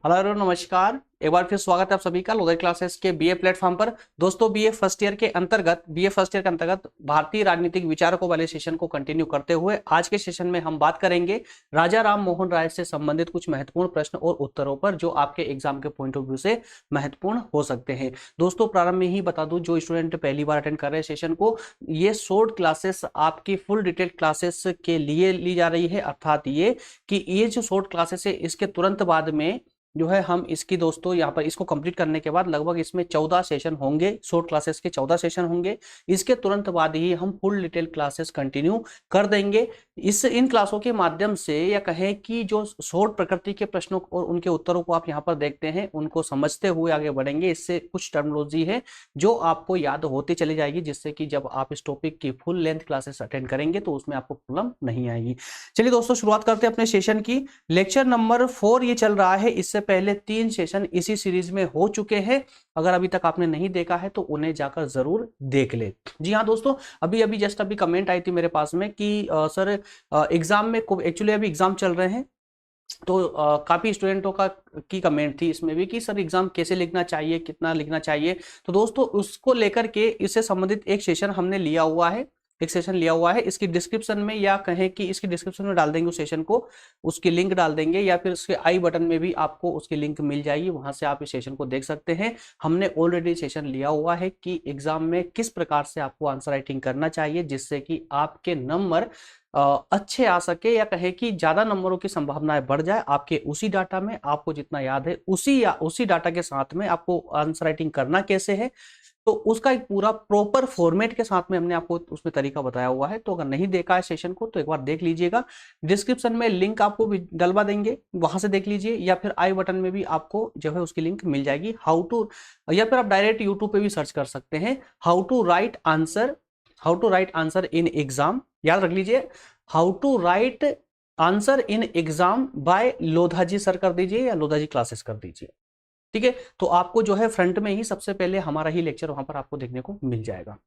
Hello नमस्कार। एक बार फिर स्वागत है आप सभी का लोधर क्लासेस के बीए प्लेटफॉर्म पर। दोस्तों बीए फर्स्ट ईयर के अंतर्गत भारतीय राजनीतिक विचारकों वाले सेशन को कंटिन्यू करते हुए आज के सेशन में हम बात करेंगे राजा राम मोहन राय से संबंधित कुछ महत्वपूर्ण प्रश्न और उत्तरों पर जो आपके एग्जाम के पॉइंट ऑफ व्यू से महत्वपूर्ण हो सकते हैं। दोस्तों प्रारंभ में ही बता दूं, जो स्टूडेंट पहली बार अटेंड कर रहे हैं सेशन को, ये शॉर्ट क्लासेस आपकी फुल डिटेल क्लासेस के लिए ली जा रही है। अर्थात ये जो शॉर्ट क्लासेस है इसके तुरंत बाद में जो है हम इसकी दोस्तों यहाँ पर इसको कंप्लीट करने के बाद लगभग इसमें 14 सेशन होंगे। शॉर्ट क्लासेस के 14 सेशन होंगे। इसके तुरंत बाद ही हम फुल डिटेल क्लासेस कंटिन्यू कर देंगे। इन क्लासों के माध्यम से या कहें कि जो शॉर्ट प्रकृति के प्रश्नों और उनके उत्तरों को आप यहाँ पर देखते हैं उनको समझते हुए आगे बढ़ेंगे। इससे कुछ टर्मिनोलॉजी है जो आपको याद होती चली जाएगी, जिससे कि जब आप इस टॉपिक की फुल लेंथ क्लासेस अटेंड करेंगे तो उसमें आपको प्रॉब्लम नहीं आएगी। चलिए दोस्तों शुरुआत करते हैं अपने सेशन की। लेक्चर नंबर 4 ये चल रहा है। इससे पहले 3 सेशन इसी सीरीज में हो चुके हैं। अगर अभी तक आपने नहीं देखा है तो उन्हें जाकर जरूर देख ले। जी हाँ दोस्तों, अभी जस्ट कमेंट आई थी मेरे पास में कि सर एग्जाम में एक्चुअली अभी एग्जाम चल रहे हैं, तो काफी स्टूडेंटों की कमेंट थी इसमें भी कि सर एग्जाम कैसे लिखना चाहिए, कितना लिखना चाहिए। तो दोस्तों उसको लेकर के इससे संबंधित एक सेशन हमने लिया हुआ है, इसकी डिस्क्रिप्शन में या कहें कि इसकी डिस्क्रिप्शन में डाल देंगे उस सेशन को, उसकी लिंक डाल देंगे या फिर उसके आई बटन में भी आपको उसकी लिंक मिल जाएगी, वहां से आप इस सेशन को देख सकते हैं। हमने ऑलरेडी सेशन लिया हुआ है कि एग्जाम में किस प्रकार से आपको आंसर राइटिंग करना चाहिए जिससे कि आपके नंबर अच्छे आ सके या कहे कि ज्यादा नंबरों की संभावनाएं बढ़ जाए। आपके उसी डाटा में आपको जितना याद है उसी डाटा के साथ में आपको आंसर राइटिंग करना कैसे है, तो उसका एक पूरा प्रॉपर फॉर्मेट के साथ में हमने आपको उसमें तरीका बताया हुआ है। तो अगर नहीं देखा है सेशन को तो एक बार देख लीजिएगा। डिस्क्रिप्शन में लिंक आपको भी डलवा देंगे, वहां से देख लीजिए, या फिर आई बटन में भी आपको जो है उसकी लिंक मिल जाएगी। या फिर आप डायरेक्ट यूट्यूब पे भी सर्च कर सकते हैं how to write answer in exam. याद रख लीजिए, how to write answer in exam by Lodha ji sir कर दीजिए या लोधा जी क्लासेस कर दीजिए। ठीक है, तो आपको जो है फ्रंट में ही सबसे पहले हमारा ही लेक्चर वहां पर आपको देखने को मिल जाएगा।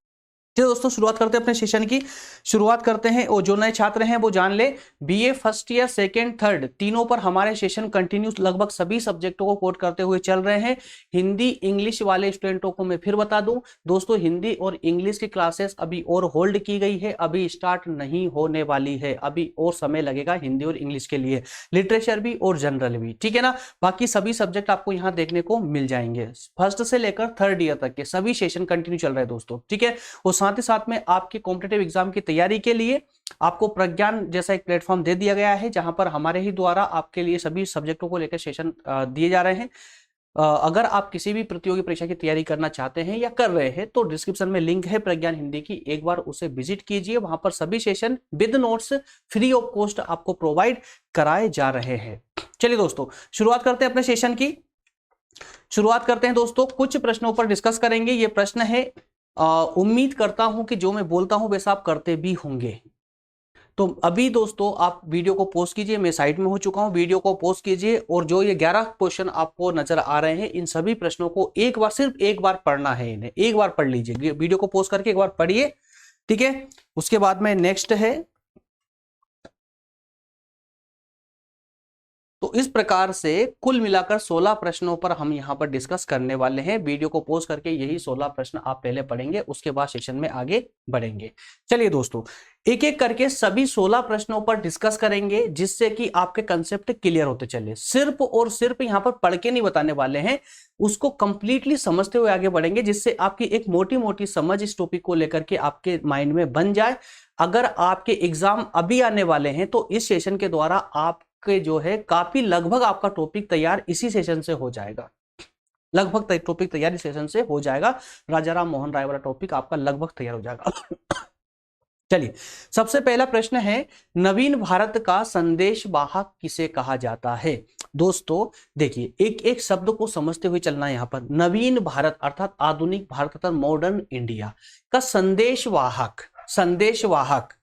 चलिए दोस्तों शुरुआत करते हैं अपने सेशन की। शुरुआत करते हैं, और जो नए छात्र हैं वो जान ले, BA first year second third तीनों पर हमारे सेशन कंटिन्यूस लगभग सभी सब्जेक्टों को कोट करते हुए चल रहे हैं। हिंदी इंग्लिश वाले स्टूडेंटों को मैं फिर बता दूं दोस्तों, हिंदी और इंग्लिश की क्लासेस अभी और होल्ड की गई है, अभी स्टार्ट नहीं होने वाली है, अभी और समय लगेगा हिंदी और इंग्लिश के लिए, लिटरेचर भी और जनरल भी। ठीक है ना, बाकी सभी सब्जेक्ट आपको यहाँ देखने को मिल जाएंगे। फर्स्ट से लेकर थर्ड ईयर तक के सभी सेशन कंटिन्यू चल रहे हैं दोस्तों। ठीक है, और साथ ही साथ में आपके कॉम्पिटिटिव एग्जाम की तैयारी के लिए आपको प्रज्ञान जैसा एक प्लेटफॉर्म दे दिया गया है, जहां पर हमारे ही द्वारा आपके लिए सभी सब्जेक्टों को लेकर सेशन दिए जा रहे हैं। अगर आप किसी भी प्रतियोगी परीक्षा की तैयारी करना चाहते हैं या कर रहे हैं तो डिस्क्रिप्शन में लिंक है प्रज्ञान हिंदी की, एक बार उसे विजिट कीजिए। वहां पर सभी session with notes free of cost आपको प्रोवाइड कराए जा रहे हैं। चलिए दोस्तों शुरुआत करते हैं अपने सेशन की। शुरुआत करते हैं दोस्तों, कुछ प्रश्नों पर डिस्कस करेंगे। ये प्रश्न है, उम्मीद करता हूं कि जो मैं बोलता हूं वैसा आप करते भी होंगे। तो अभी दोस्तों आप वीडियो को पॉज कीजिए, मैं साइड में हो चुका हूं, वीडियो को पॉज कीजिए और जो ये 11 क्वेश्चन आपको नजर आ रहे हैं इन सभी प्रश्नों को सिर्फ एक बार पढ़ना है। इन्हें एक बार पढ़ लीजिए, वीडियो को पॉज करके एक बार पढ़िए। ठीक है, उसके बाद में नेक्स्ट है। तो इस प्रकार से कुल मिलाकर 16 प्रश्नों पर हम यहां पर डिस्कस करने वाले हैं। वीडियो को पॉज करके यही 16 प्रश्न आप पहले पढ़ेंगे, उसके बाद सेशन में आगे बढ़ेंगे। चलिए दोस्तों एक एक करके सभी 16 प्रश्नों पर डिस्कस करेंगे, जिससे कि आपके कंसेप्ट क्लियर होते चले। सिर्फ और सिर्फ यहां पर पढ़ के नहीं बताने वाले हैं, उसको कंप्लीटली समझते हुए आगे बढ़ेंगे, जिससे आपकी एक मोटी मोटी समझ इस टॉपिक को लेकर के आपके माइंड में बन जाए। अगर आपके एग्जाम अभी आने वाले हैं तो इस सेशन के द्वारा आप के जो है काफी लगभग आपका टॉपिक तैयार इसी सेशन से हो जाएगा। लगभग टॉपिक तैयार इस सेशन से हो जाएगा। राजा राम मोहन राय वाला टॉपिक आपका लगभग तैयार हो जाएगा। चलिए सबसे पहला प्रश्न है, नवीन भारत का संदेश वाहक किसे कहा जाता है। दोस्तों देखिए, एक एक शब्द को समझते हुए चलना है। यहां पर नवीन भारत अर्थात आधुनिक भारत अर्थात मॉडर्न इंडिया का संदेश वाहक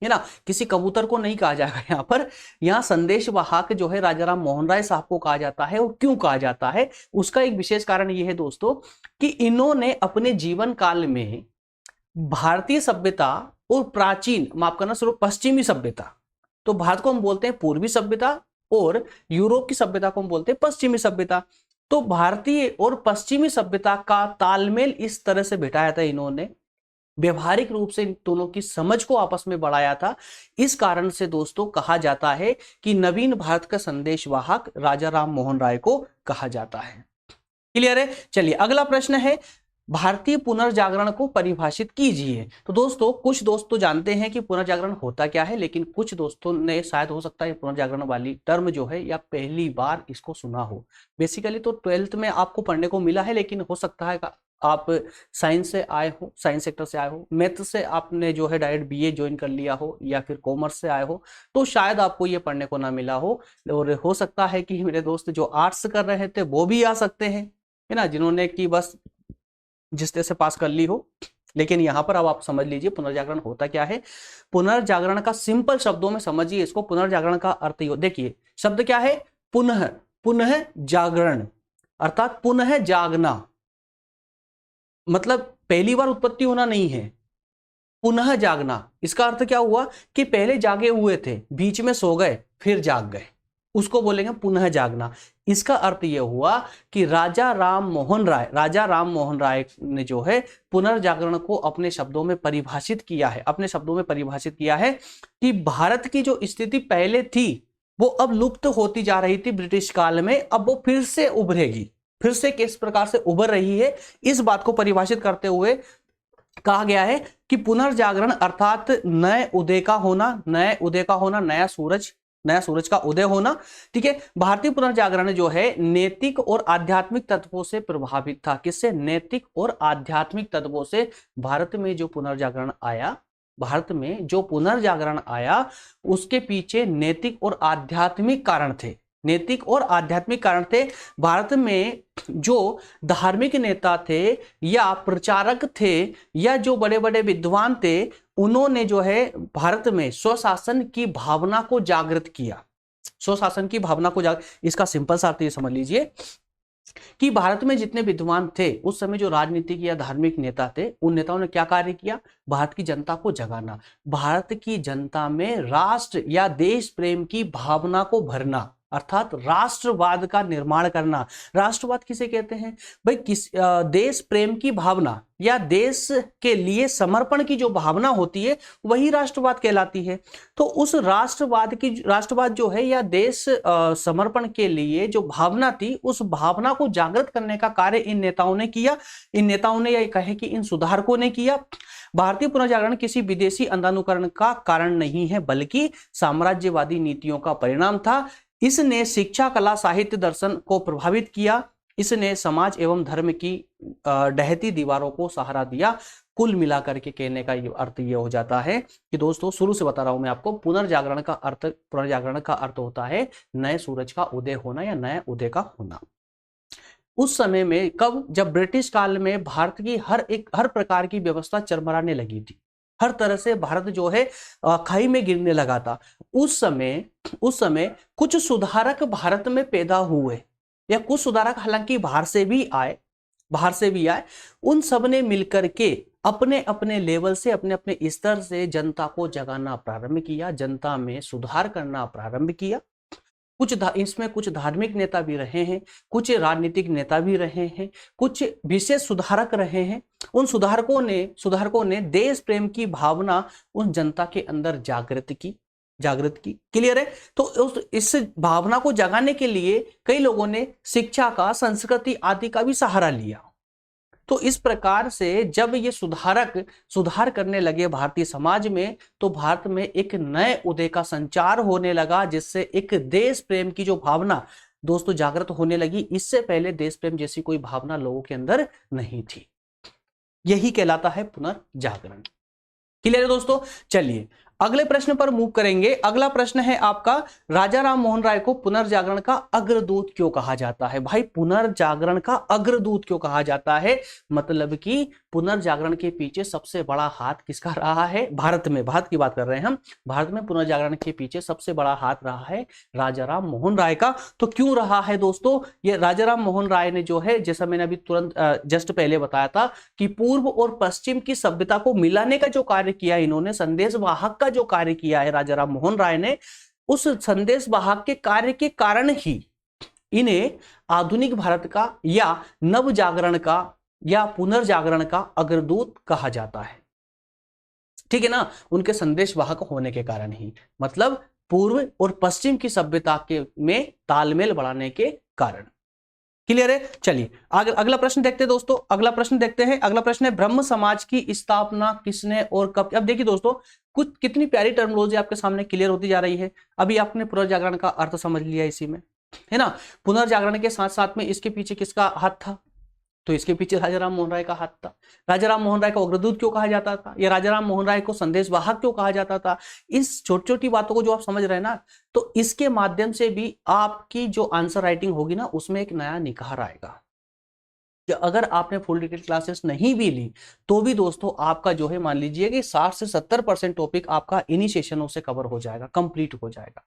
है ना, किसी कबूतर को नहीं कहा जाएगा यहाँ पर। यहाँ संदेश वाहक जो है राजा राम मोहन राय साहब को कहा जाता है। और क्यों कहा जाता है, उसका एक विशेष कारण ये है दोस्तों कि इन्होंने अपने जीवन काल में भारतीय सभ्यता और प्राचीन, माफ करना, सिर्फ पश्चिमी सभ्यता, तो भारत को हम बोलते हैं पूर्वी सभ्यता और यूरोप की सभ्यता को हम बोलते हैं पश्चिमी सभ्यता। तो भारतीय और पश्चिमी सभ्यता का तालमेल इस तरह से बिठाया था इन्होंने, व्यवहारिक रूप से इन दोनों की समझ को आपस में बढ़ाया था। इस कारण से दोस्तों कहा जाता है कि नवीन भारत का संदेशवाहक राजा राम मोहन राय को कहा जाता है। क्लियर है? चलिए अगला प्रश्न है, भारतीय पुनर्जागरण को परिभाषित कीजिए। तो दोस्तों कुछ दोस्त तो जानते हैं कि पुनर्जागरण होता क्या है, लेकिन कुछ दोस्तों ने शायद हो सकता है पुनर्जागरण वाली टर्म जो है या पहली बार इसको सुना हो। बेसिकली तो 12th में आपको पढ़ने को मिला है, लेकिन हो सकता है आप साइंस से आए हो, साइंस सेक्टर से आए हो, मैथ से आपने जो है डायरेक्ट बीए ज्वाइन कर लिया हो, या फिर कॉमर्स से आए हो, तो शायद आपको ये पढ़ने को ना मिला हो। और हो सकता है कि मेरे दोस्त जो आर्ट्स कर रहे थे वो भी आ सकते हैं, है ना, जिन्होंने कि बस जिस तरह से पास कर ली हो। लेकिन यहां पर अब आप समझ लीजिए पुनर्जागरण होता क्या है। पुनर्जागरण का सिंपल शब्दों में समझिए इसको। पुनर्जागरण का अर्थ देखिए, शब्द क्या है, पुनः, पुनः जागरण अर्थात पुनः जागना, मतलब पहली बार उत्पत्ति होना नहीं है, पुनः जागना। इसका अर्थ क्या हुआ कि पहले जागे हुए थे, बीच में सो गए, फिर जाग गए, उसको बोलेंगे पुनः जागना। इसका अर्थ यह हुआ कि राजा राम मोहन राय ने जो है पुनर्जागरण को अपने शब्दों में परिभाषित किया है, अपने शब्दों में परिभाषित किया है कि भारत की जो स्थिति पहले थी वो अब लुप्त होती जा रही थी ब्रिटिश काल में, अब वो फिर से उभरेगी, फिर से किस प्रकार से उभर रही है, इस बात को परिभाषित करते हुए कहा गया है कि पुनर्जागरण अर्थात नए उदय का होना, नया सूरज का उदय होना। ठीक है, भारतीय पुनर्जागरण जो है नैतिक और आध्यात्मिक तत्वों से प्रभावित था। किससे? नैतिक और आध्यात्मिक तत्वों से। भारत में जो पुनर्जागरण आया उसके पीछे नैतिक और आध्यात्मिक कारण थे। भारत में जो धार्मिक नेता थे या प्रचारक थे या जो बड़े बड़े विद्वान थे, उन्होंने जो है भारत में स्वशासन की भावना को जागृत किया। इसका सिंपल सा अर्थ ये समझ लीजिए कि भारत में जितने विद्वान थे उस समय, जो राजनीतिक या धार्मिक नेता थे, उन नेताओं ने क्या कार्य किया? भारत की जनता को जगाना, भारत की जनता में राष्ट्र या देश प्रेम की भावना को भरना, अर्थात राष्ट्रवाद का निर्माण करना। राष्ट्रवाद किसे कहते हैं भाई? देश प्रेम की भावना या देश के लिए समर्पण की जो भावना होती है वही राष्ट्रवाद कहलाती है। तो उस राष्ट्रवाद जो है या देश समर्पण के लिए जो भावना थी, उस भावना को जागृत करने का कार्य इन नेताओं ने किया। इन नेताओं ने, या कहे कि इन सुधारकों ने किया। भारतीय पुनर्जागरण किसी विदेशी अंधानुकरण का कारण नहीं है, बल्कि साम्राज्यवादी नीतियों का परिणाम था। इसने शिक्षा, कला, साहित्य, दर्शन को प्रभावित किया। इसने समाज एवं धर्म की ढहती दीवारों को सहारा दिया। कुल मिलाकर के कहने का अर्थ यह हो जाता है कि दोस्तों, शुरू से बता रहा हूं मैं आपको, पुनर्जागरण का अर्थ होता है नए सूरज का उदय होना या नए उदय का होना। उस समय में कब? जब ब्रिटिश काल में भारत की हर प्रकार की व्यवस्था चरमराने लगी थी, हर तरह से भारत जो है खाई में गिरने लगा था। उस समय कुछ सुधारक भारत में पैदा हुए, या कुछ सुधारक हालांकि बाहर से भी आए, उन सब ने मिलकर के अपने अपने लेवल से, अपने अपने स्तर से जनता को जगाना प्रारंभ किया, जनता में सुधार करना प्रारंभ किया। इसमें कुछ धार्मिक नेता भी रहे हैं, कुछ राजनीतिक नेता भी रहे हैं, कुछ विशेष सुधारक रहे हैं। उन सुधारकों ने देश प्रेम की भावना उन जनता के अंदर जागृत की। क्लियर है? तो इस भावना को जगाने के लिए कई लोगों ने शिक्षा का, संस्कृति आदि का भी सहारा लिया। तो इस प्रकार से जब ये सुधार करने लगे भारतीय समाज में, तो भारत में एक नए उदय का संचार होने लगा, जिससे एक देश प्रेम की जो भावना दोस्तों जागृत होने लगी। इससे पहले देश प्रेम जैसी कोई भावना लोगों के अंदर नहीं थी। यही कहलाता है पुनर्जागरण। क्लियर है दोस्तों? चलिए अगले प्रश्न पर मूव करेंगे। अगला प्रश्न है आपका, राजा राम मोहन राय को पुनर्जागरण का अग्रदूत क्यों कहा जाता है? भाई पुनर्जागरण का अग्रदूत क्यों कहा जाता है? मतलब कि पुनर्जागरण के पीछे सबसे बड़ा हाथ किसका रहा है? भारत की बात कर रहे हैं हम। भारत में पुनर्जागरण के पीछे सबसे बड़ा हाथ रहा है राजा राम मोहन राय का। तो क्यों रहा है दोस्तों? ये राजा राम मोहन राय ने जो है, जैसा मैंने अभी तुरंत जस्ट पहले बताया था कि पूर्व और पश्चिम की सभ्यता को मिलाने का जो कार्य किया इन्होंने, संदेशवाहक का जो कार्य किया है राजा राम मोहन राय ने, उस संदेश वाहक के कार्य के कारण ही इन्हें आधुनिक भारत का या नव जागरण का या पुनर्जागरण का अग्रदूत कहा जाता है। ठीक है ना, उनके संदेश वाहक होने के कारण ही, मतलब पूर्व और पश्चिम की सभ्यता के में तालमेल बढ़ाने के कारण। क्लियर है? चलिए अगला प्रश्न देखते हैं दोस्तों। अगला प्रश्न देखते हैं। अगला प्रश्न है ब्रह्म समाज की स्थापना किसने और कब। अब देखिए दोस्तों, कुछ कितनी प्यारी टर्मिनोलॉजी आपके सामने क्लियर होती जा रही है। अभी आपने पुनर्जागरण का अर्थ समझ लिया इसी में, है ना। पुनर्जागरण के साथ साथ में इसके पीछे किसका हाथ था, तो इसके पीछे राजा राम मोहन राय का हाथ था। राजा राम मोहन राय को अग्रदूत क्यों कहा जाता था, या राजा राम मोहन राय को संदेश वाहक क्यों कहा जाता था, इस छोटी छोटी बातों को जो आप समझ रहे हैं ना, तो इसके माध्यम से भी आपकी जो आंसर राइटिंग होगी ना, उसमें एक नया निखार आएगा। कि अगर आपने फुल डिटेल क्लासेस नहीं भी ली तो भी दोस्तों आपका जो है मान लीजिए कि 60 से 70% टॉपिक आपका इन्हीं सेशनों से कवर हो जाएगा, कंप्लीट हो जाएगा।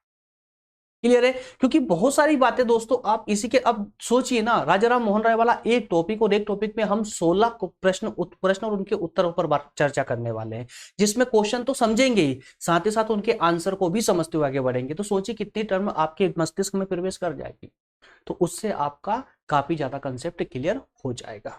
क्लियर है? क्योंकि बहुत सारी बातें दोस्तों आप इसी के, अब सोचिए ना, राजा राम मोहन राय वाला एक टॉपिक, और एक टॉपिक में हम 16 प्रश्न और उनके उत्तरों पर चर्चा करने वाले हैं, जिसमें क्वेश्चन तो समझेंगे ही, साथ ही साथ उनके आंसर को भी समझते हुए आगे बढ़ेंगे। तो सोचिए कितनी टर्म आपके मस्तिष्क में प्रवेश कर जाएगी, तो उससे आपका काफी ज्यादा कंसेप्ट क्लियर हो जाएगा।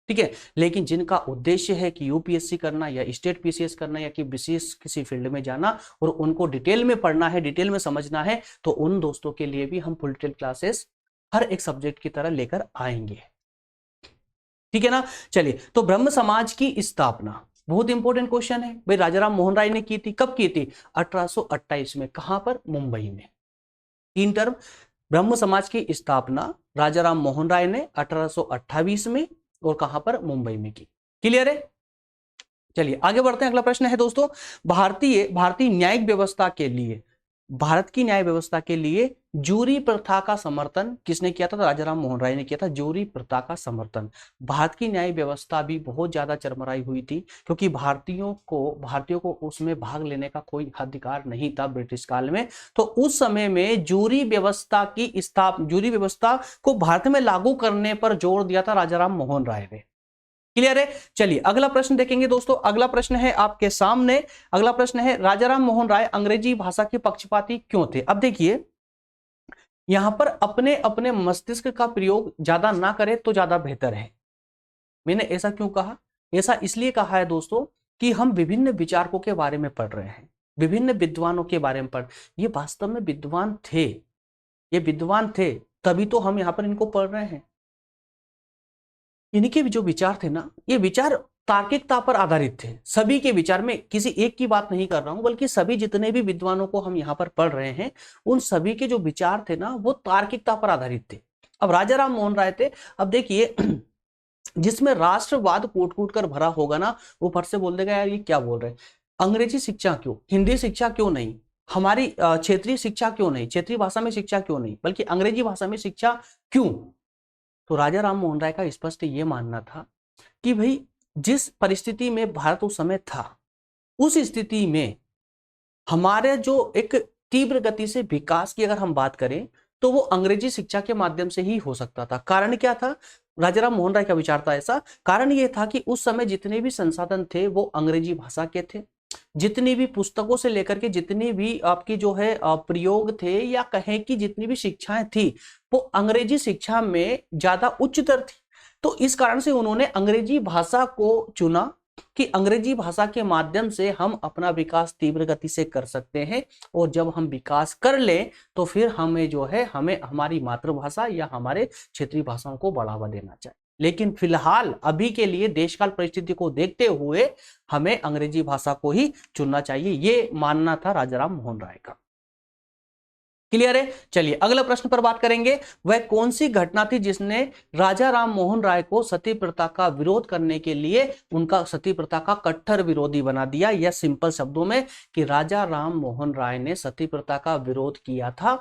ठीक है, लेकिन जिनका उद्देश्य है कि यूपीएससी करना या स्टेट पीसीएस करना या कि विशेष किसी फील्ड में जाना और उनको डिटेल में पढ़ना है, डिटेल में समझना है, तो उन दोस्तों के लिए भी हम फुल डिटेल क्लासेस हर एक सब्जेक्ट की तरह लेकर आएंगे। ठीक है ना। चलिए, तो ब्रह्म समाज की स्थापना बहुत इंपॉर्टेंट क्वेश्चन है भाई। राजा राम मोहन राय ने की थी, कब की थी? 1828 में। कहां पर? मुंबई में। 3 टर्म, ब्रह्म समाज की स्थापना राजा राम मोहन राय ने 1828 में, और कहां पर? मुंबई में की। क्लियर है? चलिए आगे बढ़ते हैं। अगला प्रश्न है दोस्तों, भारतीय न्यायिक व्यवस्था के लिए, भारत की न्याय व्यवस्था के लिए जूरी प्रथा का समर्थन किसने किया था? तो राजा राम मोहन राय ने किया था जूरी प्रथा का समर्थन। भारत की न्याय व्यवस्था भी बहुत ज्यादा चरमराई हुई थी, क्योंकि भारतीयों को उसमें भाग लेने का कोई अधिकार नहीं था ब्रिटिश काल में। तो उस समय में जूरी व्यवस्था को भारत में लागू करने पर जोर दिया था राजा राम मोहन राय ने। क्लियर है? चलिए अगला प्रश्न देखेंगे दोस्तों। अगला प्रश्न है आपके सामने। अगला प्रश्न है, राजा राम मोहन राय अंग्रेजी भाषा के पक्षपाती क्यों थे? अब देखिए, यहां पर अपने अपने मस्तिष्क का प्रयोग ज्यादा ना करें तो ज्यादा बेहतर है। मैंने ऐसा क्यों कहा? ऐसा इसलिए कहा है दोस्तों कि हम विभिन्न विचारकों के बारे में पढ़ रहे हैं, विभिन्न विद्वानों के बारे में ये वास्तव में विद्वान थे, ये विद्वान थे, तभी तो हम यहां पर इनको पढ़ रहे हैं। इनके जो विचार थे ना, ये विचार तार्किकता पर आधारित थे। सभी के विचार में किसी एक की बात नहीं कर रहा हूं, बल्कि सभी जितने भी विद्वानों को हम यहाँ पर पढ़ रहे हैं, उन सभी के जो विचार थे ना, वो तार्किकता पर आधारित थे। अब राजा राम मोहन राय थे, अब देखिए जिसमें राष्ट्रवाद कूट कूट कर भरा होगा ना, वो फट से बोल देगा यार ये क्या बोल रहे हैं, अंग्रेजी शिक्षा क्यों, हिंदी शिक्षा क्यों नहीं, हमारी क्षेत्रीय शिक्षा क्यों नहीं, क्षेत्रीय भाषा में शिक्षा क्यों नहीं, बल्कि अंग्रेजी भाषा में शिक्षा क्यों। तो राजा राम मोहन राय का स्पष्ट ये मानना था कि भाई जिस परिस्थिति में भारत उस समय था, उस स्थिति में हमारे जो एक तीव्र गति से विकास की अगर हम बात करें, तो वो अंग्रेजी शिक्षा के माध्यम से ही हो सकता था। कारण क्या था? राजा राम मोहन राय का विचार था ऐसा। कारण ये था कि उस समय जितने भी संसाधन थे वो अंग्रेजी भाषा के थे, जितनी भी पुस्तकों से लेकर के जितनी भी आपकी जो है प्रयोग थे, या कहें कि जितनी भी शिक्षाएं थी, वो अंग्रेजी शिक्षा में ज्यादा उच्चतर थी। तो इस कारण से उन्होंने अंग्रेजी भाषा को चुना कि अंग्रेजी भाषा के माध्यम से हम अपना विकास तीव्र गति से कर सकते हैं, और जब हम विकास कर लें तो फिर हमें जो है हमें हमारी मातृभाषा या हमारे क्षेत्रीय भाषाओं को बढ़ावा देना चाहिए। लेकिन फिलहाल अभी के लिए देशकाल परिस्थिति को देखते हुए हमें अंग्रेजी भाषा को ही चुनना चाहिए, ये मानना था राजा राम मोहन राय का। क्लियर है? चलिए अगला प्रश्न पर बात करेंगे। वह कौन सी घटना थी जिसने राजा राम मोहन राय को सती प्रथा का विरोध करने के लिए उनका सती प्रथा का कट्टर विरोधी बना दिया? या सिंपल शब्दों में कि राजा राम मोहन राय ने सती प्रथा का विरोध किया था,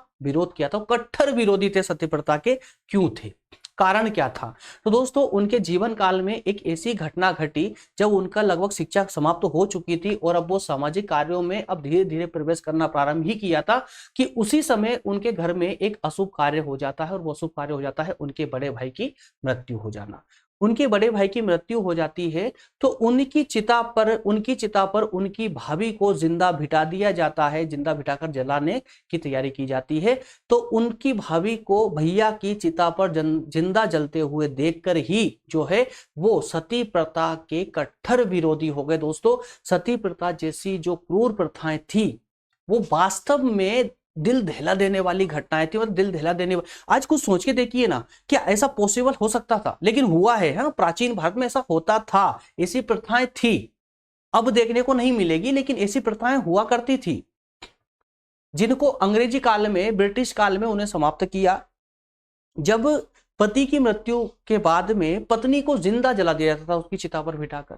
कट्टर विरोधी थे सती प्रथा के। क्यों थे? कारण क्या था? तो दोस्तों उनके जीवन काल में एक ऐसी घटना घटी जब उनका लगभग शिक्षा समाप्त हो चुकी थी, और अब वो सामाजिक कार्यों में अब धीरे धीरे प्रवेश करना प्रारंभ ही किया था, कि उसी समय उनके घर में एक अशुभ कार्य हो जाता है, और वो अशुभ कार्य हो जाता है उनके बड़े भाई की मृत्यु हो जाना। उनके बड़े भाई की मृत्यु हो जाती है तो उनकी चिता पर उनकी भाभी को जिंदा बिठा दिया जाता है, जिंदा बिठाकर जलाने की तैयारी की जाती है। तो उनकी भाभी को भैया की चिता पर जिंदा जलते हुए देखकर ही जो है वो सती प्रथा के कट्टर विरोधी हो गए। दोस्तों, सती प्रथा जैसी जो क्रूर प्रथाएं थी वो वास्तव में दिल दहला देने वाली घटनाएं थी, मतलब दिल दहला देने आज कुछ सोच के देखिए ना, क्या ऐसा पॉसिबल हो सकता था? लेकिन हुआ है। हाँ, प्राचीन भारत में ऐसा होता था, ऐसी प्रथाएं थी, अब देखने को नहीं मिलेगी, लेकिन ऐसी प्रथाएं हुआ करती थी जिनको अंग्रेजी काल में, ब्रिटिश काल में उन्हें समाप्त किया। जब पति की मृत्यु के बाद में पत्नी को जिंदा जला दिया जाता था उसकी चिता पर बिठाकर,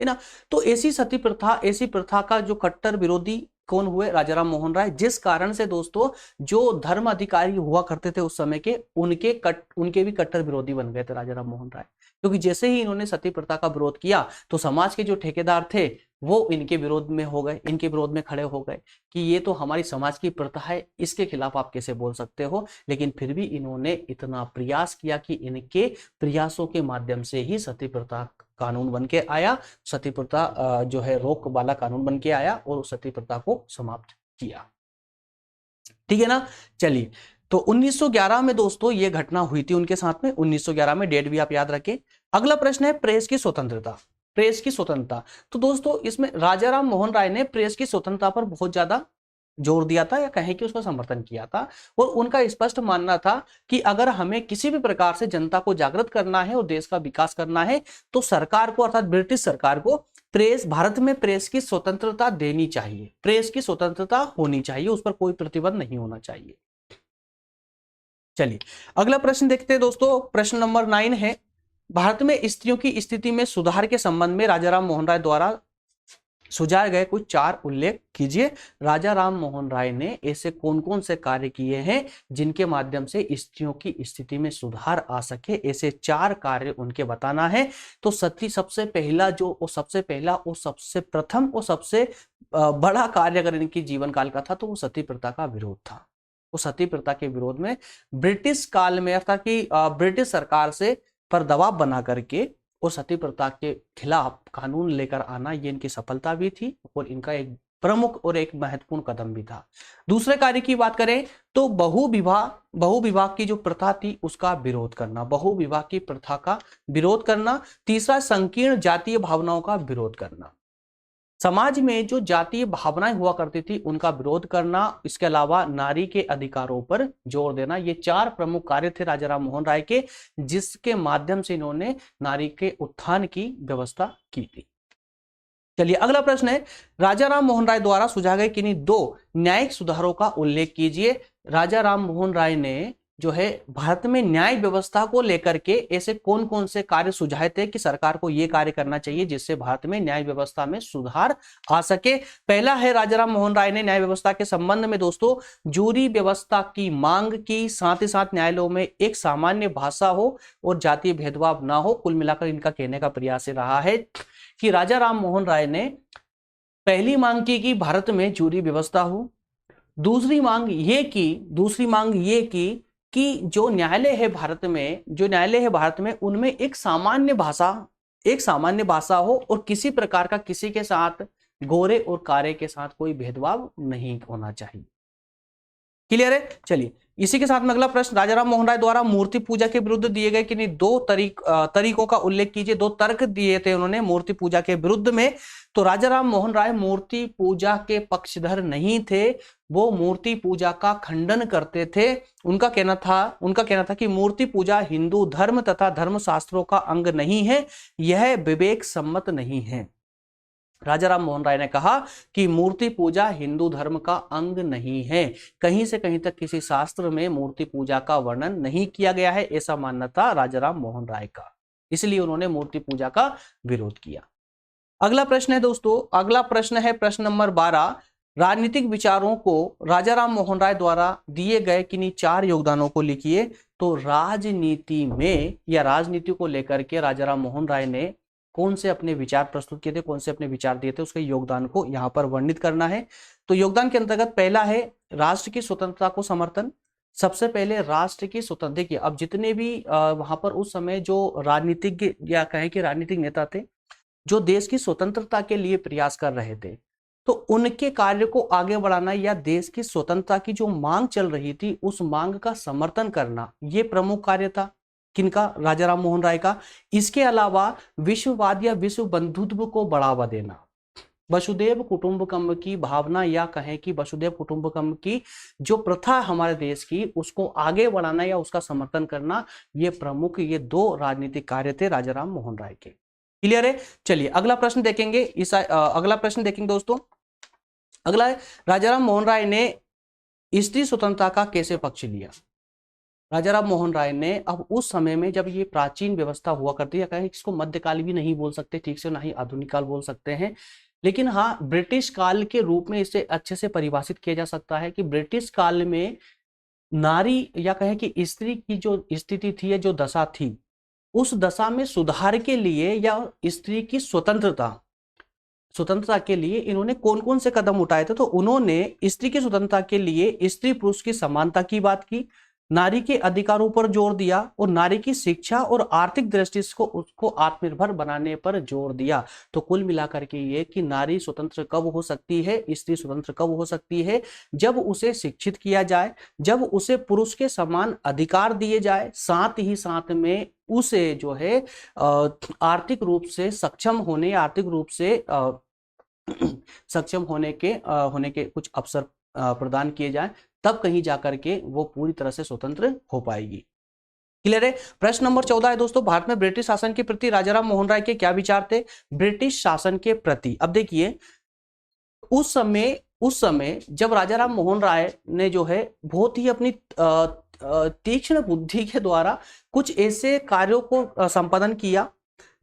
है ना। तो ऐसी सती प्रथा, ऐसी प्रथा का जो कट्टर विरोधी कौन हुए? राजाराम मोहन राय। जिस कारण से दोस्तों जो धर्म अधिकारी हुआ करते थे उस समय के, उनके भी कट्टर विरोधी बन गए थे राजाराम मोहन राय। क्योंकि जैसे ही इन्होंने सती प्रथा का विरोध किया तो समाज के जो ठेकेदार थे वो इनके विरोध में हो गए, इनके विरोध में खड़े हो गए कि ये तो हमारी समाज की प्रथा है, इसके खिलाफ आप कैसे बोल सकते हो। लेकिन फिर भी इन्होंने इतना प्रयास किया कि इनके प्रयासों के माध्यम से ही सती प्रथा कानून बन के आया, सती प्रथा जो है रोक वाला कानून बन के आया और सती प्रथा को समाप्त किया। ठीक है ना। चलिए, तो 1911 में दोस्तों ये घटना हुई थी उनके साथ में। 1911 में, डेट भी आप याद रखें। अगला प्रश्न है प्रेस की स्वतंत्रता। प्रेस की स्वतंत्रता, तो दोस्तों इसमें राजाराम मोहन राय ने प्रेस की स्वतंत्रता पर बहुत ज्यादा जोर दिया था, या कहें कि उसका समर्थन किया था। और उनका स्पष्ट मानना था कि अगर हमें किसी भी प्रकार से जनता को जागृत करना है और देश का विकास करना है तो सरकार को, अर्थात ब्रिटिश सरकार को भारत में प्रेस की स्वतंत्रता देनी चाहिए, प्रेस की स्वतंत्रता होनी चाहिए, उस पर कोई प्रतिबंध नहीं होना चाहिए। चलिए अगला प्रश्न देखते हैं दोस्तों। प्रश्न नंबर 9 है, भारत में स्त्रियों की स्थिति में सुधार के संबंध में राजाराम मोहन राय द्वारा सुझाए गए कुछ 4 उल्लेख कीजिए। राजा राम मोहन राय ने ऐसे कौन कौन से कार्य किए हैं जिनके माध्यम से स्त्रियों की स्थिति में सुधार आ सके, ऐसे 4 कार्य उनके बताना है। तो सबसे प्रथम और सबसे बड़ा कार्य अगर इनकी जीवन काल का था तो वो सती प्रथा का विरोध था। वो सती प्रथा के विरोध में ब्रिटिश काल में, अर्थात कि ब्रिटिश सरकार से पर दबाव बना करके और सती प्रथा के खिलाफ कानून लेकर आना, ये इनकी सफलता भी थी और इनका एक प्रमुख और एक महत्वपूर्ण कदम भी था। दूसरे कार्य की बात करें तो बहुविवाह की जो प्रथा थी उसका विरोध करना, बहुविवाह की प्रथा का विरोध करना। तीसरा, संकीर्ण जातीय भावनाओं का विरोध करना, समाज में जो जातीय भावनाएं हुआ करती थी उनका विरोध करना। इसके अलावा नारी के अधिकारों पर जोर देना। ये 4 प्रमुख कार्य थे राजाराम मोहन राय के, जिसके माध्यम से इन्होंने नारी के उत्थान की व्यवस्था की थी। चलिए अगला प्रश्न है, राजाराम मोहन राय द्वारा सुझाए गए किन्हीं 2 न्यायिक सुधारों का उल्लेख कीजिए। राजाराम मोहन राय ने जो है भारत में न्याय व्यवस्था को लेकर के ऐसे कौन कौन से कार्य सुझाए थे कि सरकार को यह कार्य करना चाहिए जिससे भारत में न्याय व्यवस्था में सुधार आ सके। पहला है, राजाराम मोहन राय ने न्याय व्यवस्था के संबंध में दोस्तों जूरी व्यवस्था की मांग की, साथ ही साथ न्यायालयों में एक सामान्य भाषा हो और जातीय भेदभाव ना हो। कुल मिलाकर इनका कहने का प्रयास रहा है कि राजाराम मोहन राय ने पहली मांग की कि भारत में जूरी व्यवस्था हो। दूसरी मांग ये की कि जो न्यायालय है भारत में उनमें एक सामान्य भाषा हो और किसी प्रकार का किसी के साथ, गोरे और कारे के साथ कोई भेदभाव नहीं होना चाहिए। क्लियर है। चलिए इसी के साथ में अगला प्रश्न, राजाराम मोहन राय द्वारा मूर्ति पूजा के विरुद्ध दिए गए किन्हीं 2 तरीकों का उल्लेख कीजिए। 2 तर्क दिए थे उन्होंने मूर्ति पूजा के विरुद्ध में। तो राजाराम मोहन राय मूर्ति पूजा के पक्षधर नहीं थे, वो मूर्ति पूजा का खंडन करते थे। उनका कहना था कि मूर्ति पूजा हिंदू धर्म तथा धर्मशास्त्रों का अंग नहीं है, यह विवेक सम्मत नहीं है। राजाराम मोहन राय ने कहा कि मूर्ति पूजा हिंदू धर्म का अंग नहीं है, कहीं से कहीं तक किसी शास्त्र में मूर्ति पूजा का वर्णन नहीं किया गया है, ऐसा मानना था राजाराम मोहन राय का, इसलिए उन्होंने मूर्ति पूजा का विरोध किया। अगला प्रश्न है दोस्तों, अगला प्रश्न है प्रश्न नंबर 12, राजनीतिक विचारों को राजाराम मोहन राय द्वारा दिए गए किन्हीं 4 योगदानों को लिखिए। तो राजनीति में या राजनीति को लेकर के राजाराम मोहन राय ने कौन से अपने विचार प्रस्तुत किए थे, कौन से अपने विचार दिए थे, उसके योगदान को यहां पर वर्णित करना है। तो योगदान के अंतर्गत पहला है राष्ट्र की स्वतंत्रता को समर्थन, सबसे पहले राष्ट्र की स्वतंत्रता की, अब जितने भी वहां पर उस समय जो राजनीतिज्ञ या कहें कि राजनीतिक नेता थे जो देश की स्वतंत्रता के लिए प्रयास कर रहे थे, तो उनके कार्य को आगे बढ़ाना या देश की स्वतंत्रता की जो मांग चल रही थी उस मांग का समर्थन करना, ये प्रमुख कार्य था किनका? राजा राम मोहन राय का। इसके अलावा विश्ववाद या विश्व बंधुत्व को बढ़ावा देना, वसुदेव कुटुंबकम की भावना या कहें कि वसुदेव कुटुंबकम की जो प्रथा हमारे देश की उसको आगे बढ़ाना या उसका समर्थन करना, ये प्रमुख ये दो राजनीतिक कार्य थे राजा राम मोहन राय के। क्लियर है? चलिए अगला प्रश्न देखेंगे। अगला प्रश्न देखेंगे दोस्तों। अगला है, राजा राम मोहन राय ने स्त्री स्वतंत्रता का कैसे पक्ष लिया? राजा राम मोहन राय ने, अब उस समय में जब ये प्राचीन व्यवस्था हुआ करती है, कहें इसको मध्यकाल भी नहीं बोल सकते ठीक से, ना ही आधुनिक काल बोल सकते हैं, लेकिन हाँ ब्रिटिश काल के रूप में इसे अच्छे से परिभाषित किया जा सकता है कि ब्रिटिश काल में नारी या कहें कि स्त्री की जो स्थिति थी या जो दशा थी, उस दशा में सुधार के लिए या स्त्री की स्वतंत्रता के लिए इन्होंने कौन कौन से कदम उठाए थे? तो उन्होंने स्त्री की स्वतंत्रता के लिए स्त्री पुरुष की समानता की बात की, नारी के अधिकारों पर जोर दिया और नारी की शिक्षा और आर्थिक दृष्टि को उसको आत्मनिर्भर बनाने पर जोर दिया। तो कुल मिलाकर के ये कि नारी स्वतंत्र कब हो सकती है, स्त्री स्वतंत्र कब हो सकती है? जब उसे शिक्षित किया जाए, जब उसे पुरुष के समान अधिकार दिए जाए, साथ ही साथ में उसे जो है आर्थिक रूप से सक्षम होने, आर्थिक रूप से सक्षम होने के कुछ अवसर प्रदान किए जाए, तब कहीं जाकर के वो पूरी तरह से स्वतंत्र हो पाएगी। क्लियर है? प्रश्न नंबर 14 है दोस्तों, भारत में ब्रिटिश शासन के प्रति राजा राम मोहन राय के क्या विचार थे? ब्रिटिश शासन के प्रति, अब देखिए उस समय जब राजा राम मोहन राय ने जो है बहुत ही अपनी तीक्ष्ण बुद्धि के द्वारा कुछ ऐसे कार्यों को संपादन किया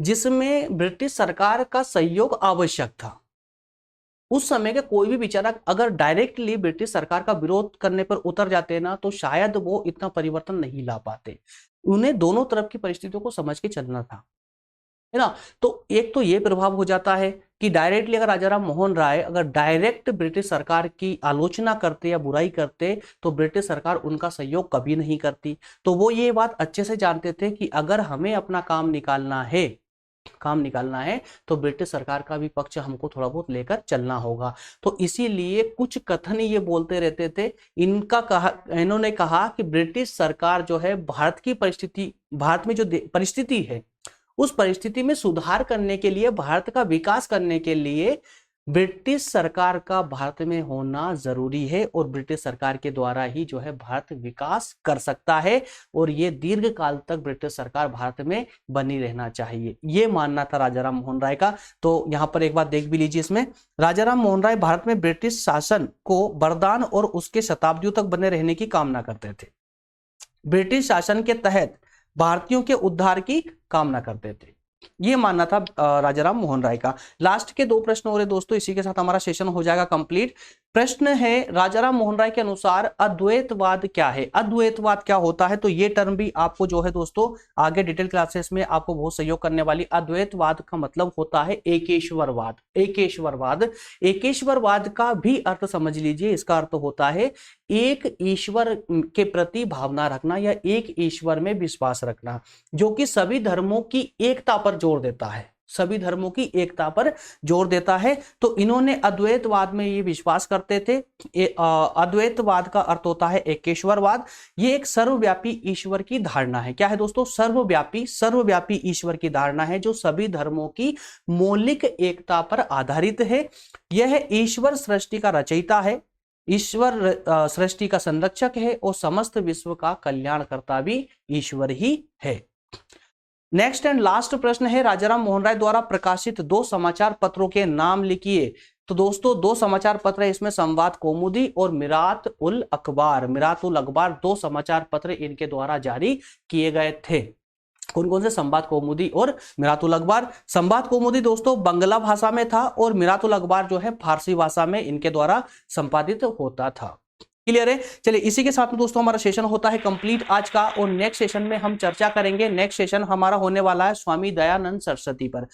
जिसमें ब्रिटिश सरकार का सहयोग आवश्यक था। उस समय के कोई भी बेचारा अगर डायरेक्टली ब्रिटिश सरकार का विरोध करने पर उतर जाते ना, तो शायद वो इतना परिवर्तन नहीं ला पाते। उन्हें दोनों तरफ की परिस्थितियों को समझ के चलना था, है ना। तो एक तो ये प्रभाव हो जाता है कि डायरेक्टली अगर राजा राम मोहन राय अगर डायरेक्ट ब्रिटिश सरकार की आलोचना करते या बुराई करते, तो ब्रिटिश सरकार उनका सहयोग कभी नहीं करती। तो वो ये बात अच्छे से जानते थे कि अगर हमें अपना काम निकालना है तो ब्रिटिश सरकार का भी पक्ष हमको थोड़ा बहुत लेकर चलना होगा। तो इसीलिए कुछ कथन ये बोलते रहते थे। इन्होंने कहा कि ब्रिटिश सरकार जो है भारत में जो परिस्थिति है उस परिस्थिति में सुधार करने के लिए, भारत का विकास करने के लिए ब्रिटिश सरकार का भारत में होना जरूरी है और ब्रिटिश सरकार के द्वारा ही जो है भारत विकास कर सकता है और ये दीर्घ काल तक ब्रिटिश सरकार भारत में बनी रहना चाहिए, ये मानना था राजा राम मोहन राय का। तो यहां पर एक बात देख भी लीजिए, इसमें राजा राम मोहन राय भारत में ब्रिटिश शासन को वरदान और उसके शताब्दियों तक बने रहने की कामना करते थे। ब्रिटिश शासन के तहत भारतीयों के उद्धार की कामना करते थे, ये मानना था राजा राम मोहन राय का। लास्ट के दो प्रश्न हो रहे दोस्तों, इसी के साथ हमारा सेशन हो जाएगा कंप्लीट। प्रश्न है, राजा राम मोहन राय के अनुसार अद्वैतवाद क्या है? अद्वैतवाद क्या होता है? तो ये टर्म भी आपको जो है दोस्तों आगे डिटेल क्लासेस में आपको बहुत सहयोग करने वाली। अद्वैतवाद का मतलब होता है एकेश्वरवाद। एकेश्वरवाद का भी अर्थ समझ लीजिए, इसका अर्थ होता है एक ईश्वर के प्रति भावना रखना या एक ईश्वर में विश्वास रखना, जो कि सभी धर्मों की एकता पर जोर देता है, सभी धर्मों की एकता पर जोर देता है। तो इन्होंने अद्वैतवाद में ये विश्वास करते थे। अद्वैतवाद का अर्थ होता है एकेश्वरवाद। ये एक सर्वव्यापी ईश्वर की धारणा है। क्या है दोस्तों? सर्वव्यापी ईश्वर की धारणा है जो सभी धर्मों की मौलिक एकता पर आधारित है। यह ईश्वर सृष्टि का रचयिता है, ईश्वर सृष्टि का संरक्षक है और समस्त विश्व का कल्याणकर्ता भी ईश्वर ही है। नेक्स्ट एंड लास्ट प्रश्न है, राजाराम मोहन राय द्वारा प्रकाशित दो समाचार पत्रों के नाम लिखिए। तो दोस्तों दो समाचार पत्र है इसमें, संवाद कौमुदी और मिरात उल अखबार, दो समाचार पत्र इनके द्वारा जारी किए गए थे। कौन कौन से? संवाद कौमुदी और मिरातुल अखबार। संवाद कौमुदी दोस्तों बांग्ला भाषा में था और मिरातुल अखबार जो है फारसी भाषा में इनके द्वारा संपादित होता था। क्लियर है? चलिए इसी के साथ में दोस्तों हमारा सेशन होता है कंप्लीट आज का, और नेक्स्ट सेशन में हम चर्चा करेंगे। नेक्स्ट सेशन हमारा होने वाला है स्वामी दयानंद सरस्वती पर।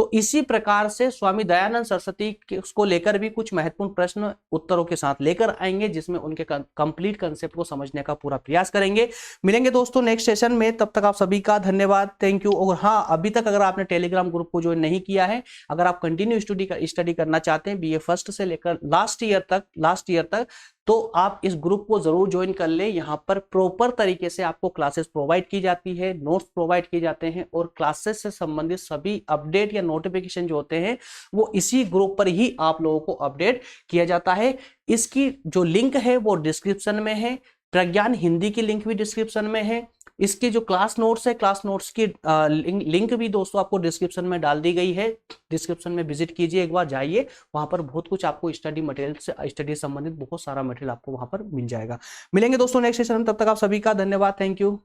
तो इसी प्रकार से स्वामी दयानंद सरस्वती को लेकर भी कुछ महत्वपूर्ण प्रश्न उत्तरों के साथ लेकर आएंगे, जिसमें उनके कंप्लीट कंसेप्ट को समझने का पूरा प्रयास करेंगे। मिलेंगे दोस्तों नेक्स्ट सेशन में, तब तक आप सभी का धन्यवाद, थैंक यू। और हाँ, अभी तक अगर आपने टेलीग्राम ग्रुप को ज्वाइन नहीं किया है, अगर आप कंटिन्यू स्टडी करना चाहते हैं बीए फर्स्ट से लेकर लास्ट ईयर तक, तो आप इस ग्रुप को जरूर ज्वाइन कर ले। यहाँ पर प्रॉपर तरीके से आपको क्लासेस प्रोवाइड की जाती है, नोट्स प्रोवाइड किए जाते हैं, और क्लासेस से संबंधित सभी अपडेट या नोटिफिकेशन जो होते हैं वो इसी ग्रुप पर ही आप लोगों को अपडेट किया जाता है। इसकी जो लिंक है वो डिस्क्रिप्शन में है, प्रज्ञान हिंदी की लिंक भी डिस्क्रिप्शन में है, इसके जो क्लास नोट्स है, क्लास नोट्स की लिंक भी दोस्तों आपको डिस्क्रिप्शन में डाल दी गई है। डिस्क्रिप्शन में विजिट कीजिए, एक बार जाइए, वहां पर बहुत कुछ आपको स्टडी मटेरियल से स्टडी संबंधित बहुत सारा मटेरियल आपको वहां पर मिल जाएगा। मिलेंगे दोस्तों नेक्स्ट सेशन में, तब तक आप सभी का धन्यवाद, थैंक यू।